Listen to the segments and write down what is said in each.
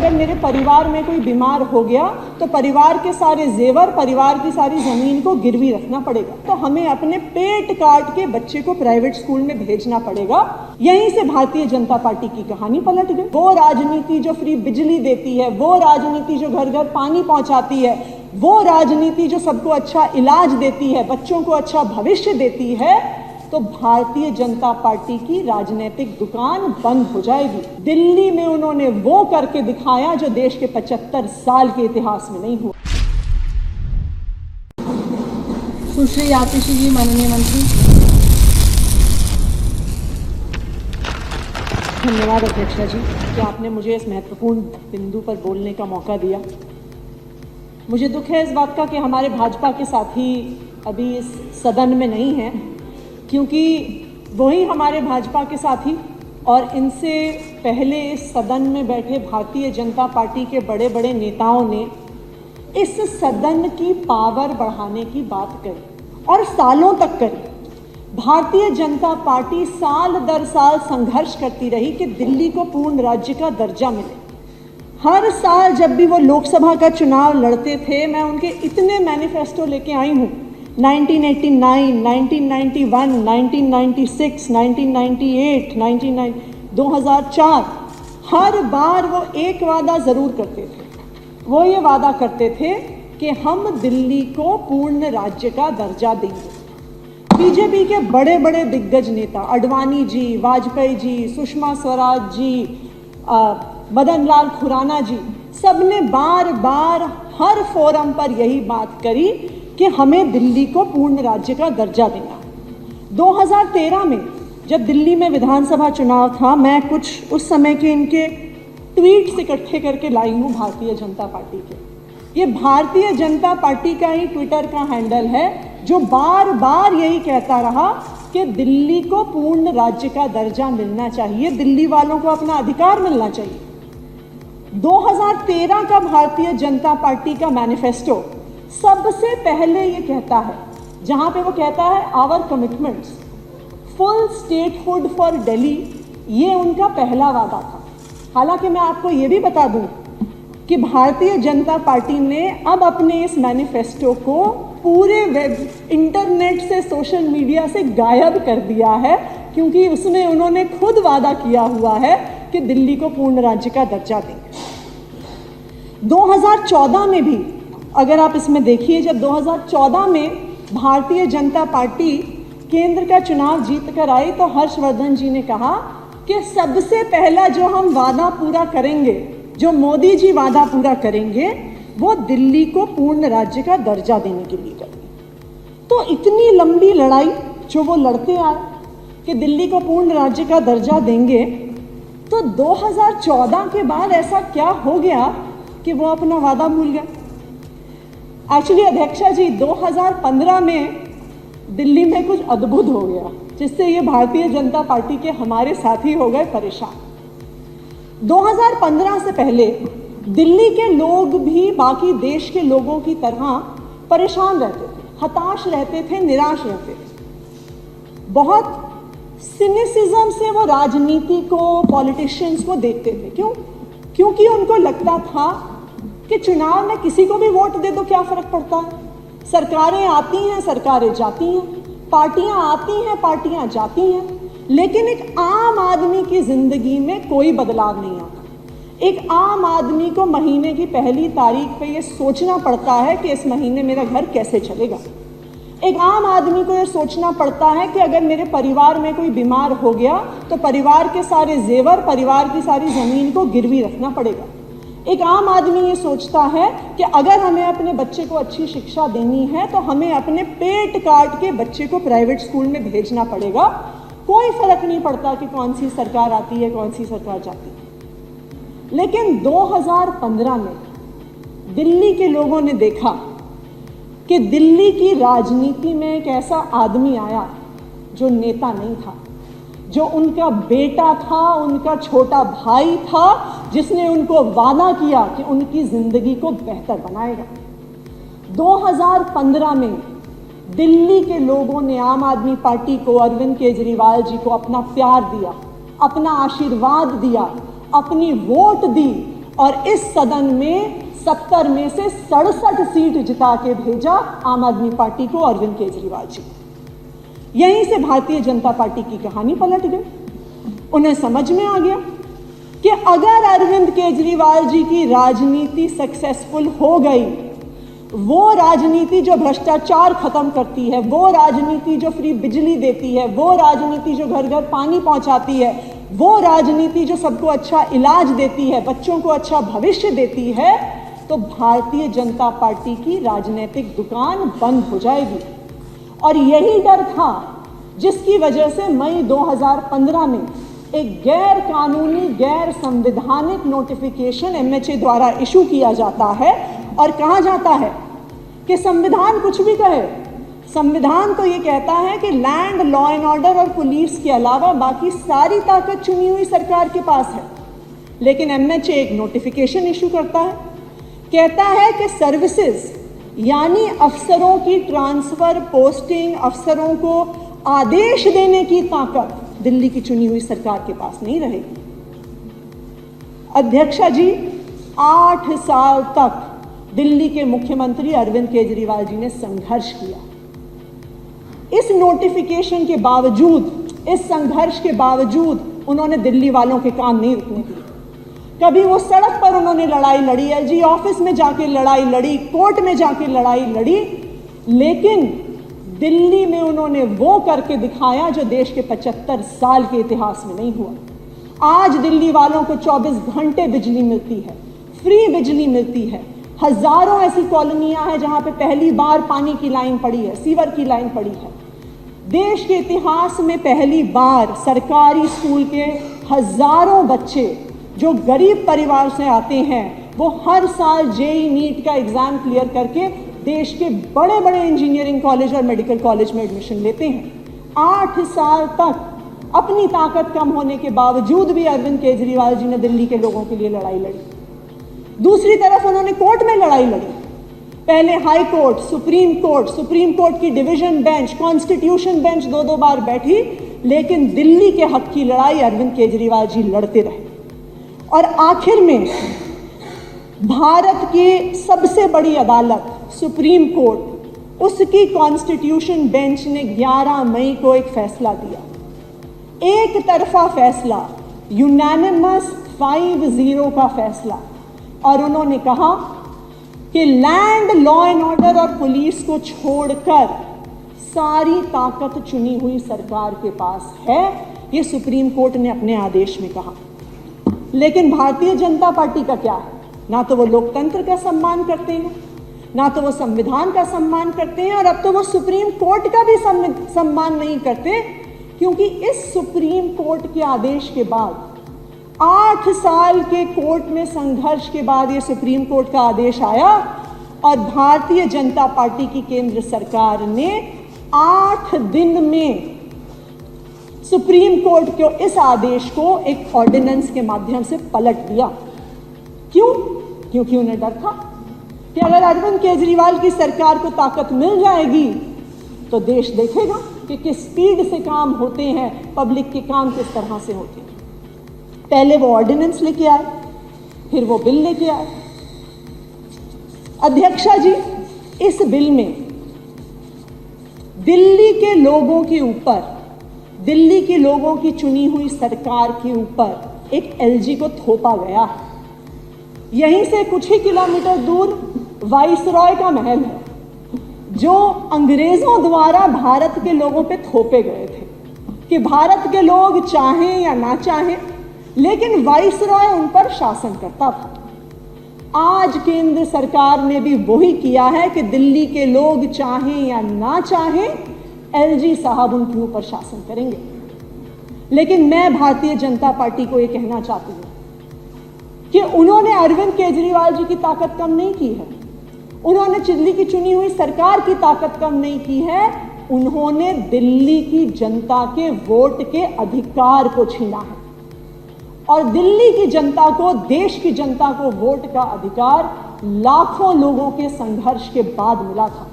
अगर मेरे परिवार में कोई बीमार हो गया तो परिवार के सारे जेवर, परिवार की सारी ज़मीन को गिरवी रखना पड़ेगा, तो हमें अपने पेट काट के बच्चे को प्राइवेट स्कूल में भेजना पड़ेगा। यहीं से भारतीय जनता पार्टी की कहानी पलट गई। वो राजनीति जो फ्री बिजली देती है, वो राजनीति जो घर घर पानी पहुंचाती है, वो राजनीति जो सबको अच्छा इलाज देती है, बच्चों को अच्छा भविष्य देती है, तो भारतीय जनता पार्टी की राजनीतिक दुकान बंद हो जाएगी। दिल्ली में उन्होंने वो करके दिखाया जो देश के 75 साल के इतिहास में नहीं हुआ। सुश्री आतिशी जी, माननीय मंत्री। धन्यवाद अध्यक्षा जी कि आपने मुझे इस महत्वपूर्ण बिंदु पर बोलने का मौका दिया। मुझे दुख है इस बात का कि हमारे भाजपा के साथी अभी इस सदन में नहीं हैं, क्योंकि वही हमारे भाजपा के साथी और इनसे पहले इस सदन में बैठे भारतीय जनता पार्टी के बड़े बड़े नेताओं ने इस सदन की पावर बढ़ाने की बात करी और सालों तक करी। भारतीय जनता पार्टी साल दर साल संघर्ष करती रही कि दिल्ली को पूर्ण राज्य का दर्जा मिले। हर साल जब भी वो लोकसभा का चुनाव लड़ते थे, मैं उनके इतने मैनिफेस्टो लेके आई हूँ, 1989, 1991, 1996, 1998, 2004, हर बार वो एक वादा ज़रूर करते थे। वो ये वादा करते थे कि हम दिल्ली को पूर्ण राज्य का दर्जा देंगे। बीजेपी के बड़े बड़े दिग्गज नेता आडवाणी जी, वाजपेयी जी, सुषमा स्वराज जी, मदन लाल खुराना जी, सबने बार बार हर फोरम पर यही बात करी कि हमें दिल्ली को पूर्ण राज्य का दर्जा देना। 2013 में जब दिल्ली में विधानसभा चुनाव था, मैं कुछ उस समय के इनके ट्वीट्स इकट्ठे करके लाई हूँ भारतीय जनता पार्टी के। ये भारतीय जनता पार्टी का ही ट्विटर का हैंडल है जो बार बार यही कहता रहा कि दिल्ली को पूर्ण राज्य का दर्जा मिलना चाहिए, दिल्ली वालों को अपना अधिकार मिलना चाहिए। 2013 का भारतीय जनता पार्टी का मैनिफेस्टो सबसे पहले ये कहता है, जहाँ पे वो कहता है our commitments, full statehood for Delhi, ये उनका पहला वादा था। हालांकि मैं आपको ये भी बता दूं कि भारतीय जनता पार्टी ने अब अपने इस मैनिफेस्टो को पूरे वेब, इंटरनेट से, सोशल मीडिया से गायब कर दिया है, क्योंकि उसमें उन्होंने खुद वादा किया हुआ है कि दिल्ली को पूर्ण राज्य का दर्जा देंगे। 2014 में भी अगर आप इसमें देखिए, जब 2014 में भारतीय जनता पार्टी केंद्र का चुनाव जीत कर आई तो हर्षवर्धन जी ने कहा कि सबसे पहला जो हम वादा पूरा करेंगे, जो मोदी जी वादा पूरा करेंगे, वो दिल्ली को पूर्ण राज्य का दर्जा देने के लिए करेंगे। तो इतनी लंबी लड़ाई जो वो लड़ते आए कि दिल्ली को पूर्ण राज्य का दर्जा देंगे, तो 2014 के बाद ऐसा क्या हो गया कि वो अपना वादा भूल गया। एक्चुअली अध्यक्षा जी, 2015 में दिल्ली में कुछ अद्भुत हो गया जिससे ये भारतीय जनता पार्टी के हमारे साथी हो गए परेशान। 2015 से पहले दिल्ली के लोग भी बाकी देश के लोगों की तरह परेशान रहते थे, हताश रहते थे, निराश रहते थे। बहुत सिनिसिज्म से वो राजनीति को, पॉलिटिशियंस को देखते थे। क्यों? क्योंकि उनको लगता था कि चुनाव में किसी को भी वोट दे दो क्या फर्क पड़ता है, सरकारें आती हैं, सरकारें जाती हैं, पार्टियां आती हैं, पार्टियां जाती हैं, लेकिन एक आम आदमी की जिंदगी में कोई बदलाव नहीं आता। एक आम आदमी को महीने की पहली तारीख पे ये सोचना पड़ता है कि इस महीने मेरा घर कैसे चलेगा। एक आम आदमी को ये सोचना पड़ता है कि अगर मेरे परिवार में कोई बीमार हो गया तो परिवार के सारे जेवर, परिवार की सारी ज़मीन को गिरवी रखना पड़ेगा। एक आम आदमी ये सोचता है कि अगर हमें अपने बच्चे को अच्छी शिक्षा देनी है तो हमें अपने पेट काट के बच्चे को प्राइवेट स्कूल में भेजना पड़ेगा। कोई फर्क नहीं पड़ता कि कौन सी सरकार आती है, कौन सी सरकार जाती है। लेकिन 2015 में दिल्ली के लोगों ने देखा कि दिल्ली की राजनीति में एक ऐसा आदमी आया जो नेता नहीं था, जो उनका बेटा था, उनका छोटा भाई था, जिसने उनको वादा किया कि उनकी जिंदगी को बेहतर बनाएगा। 2015 में दिल्ली के लोगों ने आम आदमी पार्टी को, अरविंद केजरीवाल जी को अपना प्यार दिया, अपना आशीर्वाद दिया, अपनी वोट दी और इस सदन में 70 में से 67 सीट जिता के भेजा आम आदमी पार्टी को, अरविंद केजरीवाल जी। यहीं से भारतीय जनता पार्टी की कहानी पलट गई। उन्हें समझ में आ गया कि अगर अरविंद केजरीवाल जी की राजनीति सक्सेसफुल हो गई, वो राजनीति जो भ्रष्टाचार खत्म करती है, वो राजनीति जो फ्री बिजली देती है, वो राजनीति जो घर घर पानी पहुंचाती है, वो राजनीति जो सबको अच्छा इलाज देती है, बच्चों को अच्छा भविष्य देती है, तो भारतीय जनता पार्टी की राजनीतिक दुकान बंद हो जाएगी। और यही डर था जिसकी वजह से मई 2015 में एक गैर कानूनी, गैर संवैधानिक नोटिफिकेशन एमएचए द्वारा इशू किया जाता है और कहा जाता है कि संविधान कुछ भी कहे, संविधान तो ये कहता है कि लैंड, लॉ एंड ऑर्डर और पुलिस के अलावा बाकी सारी ताकत चुनी हुई सरकार के पास है। लेकिन एमएचए एक नोटिफिकेशन इशू करता है, कहता है कि सर्विसेज यानी अफसरों की ट्रांसफर, पोस्टिंग, अफसरों को आदेश देने की ताकत दिल्ली की चुनी हुई सरकार के पास नहीं रहेगी। अध्यक्षा जी, 8 साल तक दिल्ली के मुख्यमंत्री अरविंद केजरीवाल जी ने संघर्ष किया। इस नोटिफिकेशन के बावजूद, इस संघर्ष के बावजूद उन्होंने दिल्ली वालों के कान नहीं रुकने दिए। कभी वो सड़क पर उन्होंने लड़ाई लड़ी, एलजी ऑफिस में जाके लड़ाई लड़ी, कोर्ट में जाके लड़ाई लड़ी, लेकिन दिल्ली में उन्होंने वो करके दिखाया जो देश के 75 साल के इतिहास में नहीं हुआ। आज दिल्ली वालों को 24 घंटे बिजली मिलती है, फ्री बिजली मिलती है। हजारों ऐसी कॉलोनियां हैं जहां पे पहली बार पानी की लाइन पड़ी है, सीवर की लाइन पड़ी है। देश के इतिहास में पहली बार सरकारी स्कूल के हजारों बच्चे जो गरीब परिवार से आते हैं, वो हर साल जेईई नीट का एग्जाम क्लियर करके देश के बड़े बड़े इंजीनियरिंग कॉलेज और मेडिकल कॉलेज में एडमिशन लेते हैं। 8 साल तक अपनी ताकत कम होने के बावजूद भी अरविंद केजरीवाल जी ने दिल्ली के लोगों के लिए लड़ाई लड़ी। दूसरी तरफ उन्होंने कोर्ट में लड़ाई लड़ी। पहले हाई कोर्ट, सुप्रीम कोर्ट की डिवीजन बेंच, कॉन्स्टिट्यूशन बेंच 2-2 बार बैठी, लेकिन दिल्ली के हक की लड़ाई अरविंद केजरीवाल जी लड़ते रहे। और आखिर में भारत की सबसे बड़ी अदालत सुप्रीम कोर्ट, उसकी कॉन्स्टिट्यूशन बेंच ने 11 मई को एक फैसला दिया, एक तरफा फैसला, यूनानिमस 5-0 का फैसला। और उन्होंने कहा कि लैंड, लॉ एंड ऑर्डर और पुलिस को छोड़कर सारी ताकत चुनी हुई सरकार के पास है, ये सुप्रीम कोर्ट ने अपने आदेश में कहा। लेकिन भारतीय जनता पार्टी का क्या है? ना तो वो लोकतंत्र का सम्मान करते हैं, ना तो वो संविधान का सम्मान करते हैं, और अब तो वो सुप्रीम कोर्ट का भी सम्मान नहीं करते, क्योंकि इस सुप्रीम कोर्ट के आदेश के बाद 8 साल के कोर्ट में संघर्ष के बाद ये सुप्रीम कोर्ट का आदेश आया और भारतीय जनता पार्टी की केंद्र सरकार ने 8 दिन में सुप्रीम कोर्ट के इस आदेश को एक ऑर्डिनेंस के माध्यम से पलट दिया। क्यों? क्योंकि उन्हें डर था कि अगर अरविंद केजरीवाल की सरकार को ताकत मिल जाएगी तो देश देखेगा कि किस स्पीड से काम होते हैं, पब्लिक के काम किस तरह से होते हैं। पहले वो ऑर्डिनेंस लेके आए, फिर वो बिल लेके आए। अध्यक्षा जी, इस बिल में दिल्ली के लोगों के ऊपर, दिल्ली के लोगों की चुनी हुई सरकार के ऊपर एक एलजी को थोपा गया है। यहीं से कुछ ही किलोमीटर दूर वाइसरॉय का महल है, जो अंग्रेजों द्वारा भारत के लोगों पे थोपे गए थे कि भारत के लोग चाहें या ना चाहें, लेकिन वाइसरॉय उन पर शासन करता था। आज केंद्र सरकार ने भी वही किया है कि दिल्ली के लोग चाहें या ना चाहें, एलजी साहब उनके ऊपर शासन करेंगे। लेकिन मैं भारतीय जनता पार्टी को यह कहना चाहती हूं कि उन्होंने अरविंद केजरीवाल जी की ताकत कम नहीं की है, उन्होंने दिल्ली की चुनी हुई सरकार की ताकत कम नहीं की है, उन्होंने दिल्ली की जनता के वोट के अधिकार को छीना है। और दिल्ली की जनता को, देश की जनता को वोट का अधिकार लाखों लोगों के संघर्ष के बाद मिला था।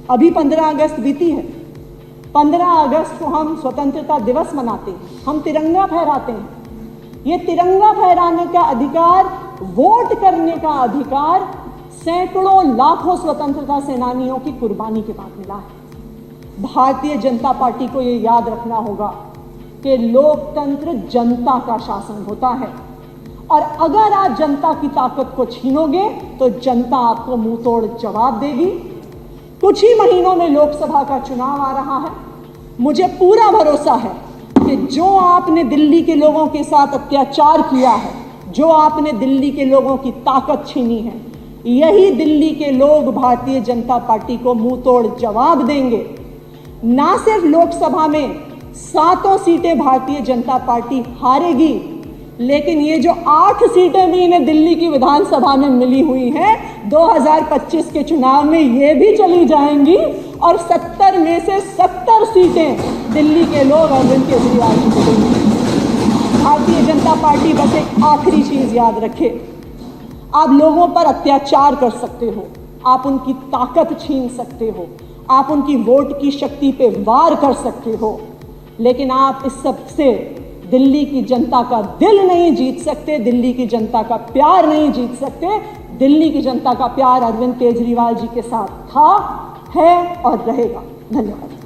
अभी 15 अगस्त बीती है। 15 अगस्त को हम स्वतंत्रता दिवस मनाते हैं, हम तिरंगा फहराते हैं। ये तिरंगा फहराने का अधिकार वोट करने का अधिकार सैकड़ों लाखों स्वतंत्रता सेनानियों की कुर्बानी के बाद मिला है। भारतीय जनता पार्टी को यह याद रखना होगा कि लोकतंत्र जनता का शासन होता है, और अगर आप जनता की ताकत को छीनोगे तो जनता आपको मुंह तोड़ जवाब देगी। कुछ ही महीनों में लोकसभा का चुनाव आ रहा है। मुझे पूरा भरोसा है कि जो आपने दिल्ली के लोगों के साथ अत्याचार किया है, जो आपने दिल्ली के लोगों की ताकत छीनी है, यही दिल्ली के लोग भारतीय जनता पार्टी को मुंह तोड़ जवाब देंगे। ना सिर्फ लोकसभा में 7 सीटें भारतीय जनता पार्टी हारेगी, लेकिन ये जो 8 सीटें भी इन्हें दिल्ली की विधानसभा में मिली हुई हैं, 2025 के चुनाव में ये भी चली जाएंगी, और 70 में से 70 सीटें दिल्ली के लोग अरविंद केजरीवाल को देंगे। भारतीय जनता पार्टी बस एक आखिरी चीज याद रखे, आप लोगों पर अत्याचार कर सकते हो, आप उनकी ताकत छीन सकते हो, आप उनकी वोट की शक्ति पे वार कर सकते हो, लेकिन आप इस सब से दिल्ली की जनता का दिल नहीं जीत सकते, दिल्ली की जनता का प्यार नहीं जीत सकते। दिल्ली की जनता का प्यार अरविंद केजरीवाल जी के साथ था, है और रहेगा। धन्यवाद।